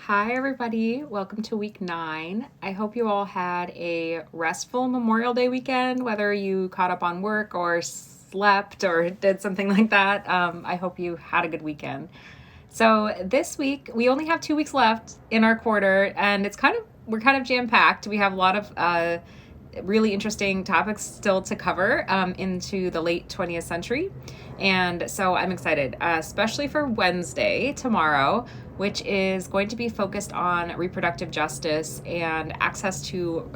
Hi, everybody. Welcome to week 9. I hope you all had a restful Memorial Day weekend, whether you caught up on work or slept or did something like that. I hope you had a good weekend. So this week, we only have 2 weeks left in our quarter, and we're kind of jam-packed. We have a lot of really interesting topics still to cover into the late 20th century. And so I'm excited, especially for Wednesday, tomorrow, which is going to be focused on reproductive justice and access to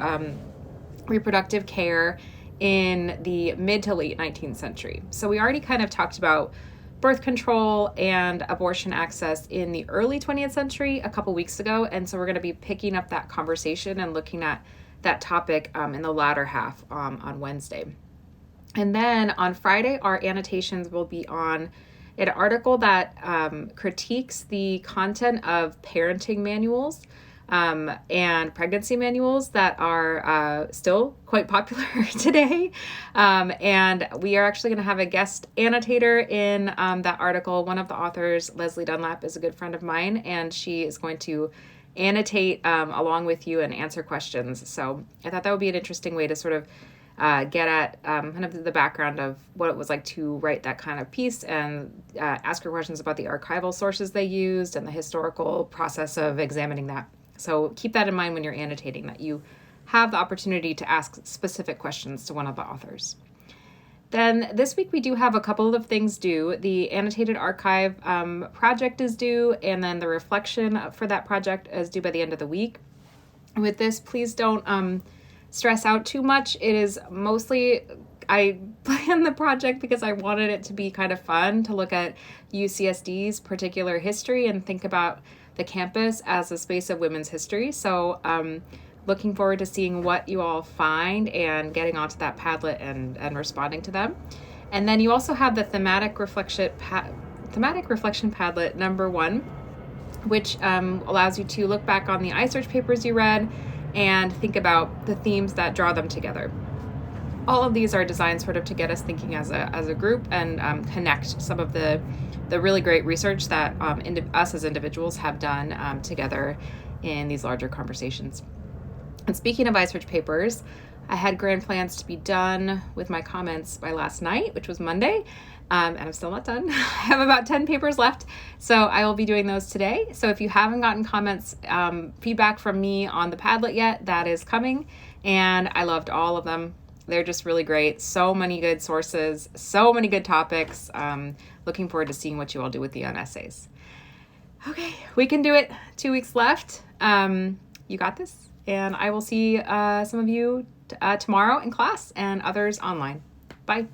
reproductive care in the mid to late 19th century. So we already kind of talked about birth control and abortion access in the early 20th century a couple weeks ago. And so we're going to be picking up that conversation and looking at that topic in the latter half on Wednesday. And then on Friday, our annotations will be on an article that critiques the content of parenting manuals and pregnancy manuals that are still quite popular today. And we are actually going to have a guest annotator in that article. One of the authors, Leslie Dunlap, is a good friend of mine, and she is going to annotate along with you and answer questions. So I thought that would be an interesting way to sort of get at kind of the background of what it was like to write that kind of piece and ask her questions about the archival sources they used and the historical process of examining that. So keep that in mind when you're annotating, that you have the opportunity to ask specific questions to one of the authors. Then this week we do have a couple of things due. The annotated archive project is due, and then the reflection for that project is due by the end of the week. With this, please don't stress out too much. It is mostly, I planned the project because I wanted it to be kind of fun to look at UCSD's particular history and think about the campus as a space of women's history. So looking forward to seeing what you all find and getting onto that Padlet and responding to them. And then you also have the thematic reflection Padlet number 1, which allows you to look back on the iSearch papers you read and think about the themes that draw them together. All of these are designed sort of to get us thinking as a group and connect some of the really great research that us as individuals have done together in these larger conversations. And speaking of iSearch papers, I had grand plans to be done with my comments by last night, which was Monday, and I'm still not done. I have about 10 papers left, so I will be doing those today. So if you haven't gotten comments, feedback from me on the Padlet yet, that is coming, and I loved all of them. They're just really great. So many good sources, so many good topics. Looking forward to seeing what you all do with the essays. Okay, we can do it. 2 weeks left. You got this. And I will see some of you tomorrow in class and others online. Bye.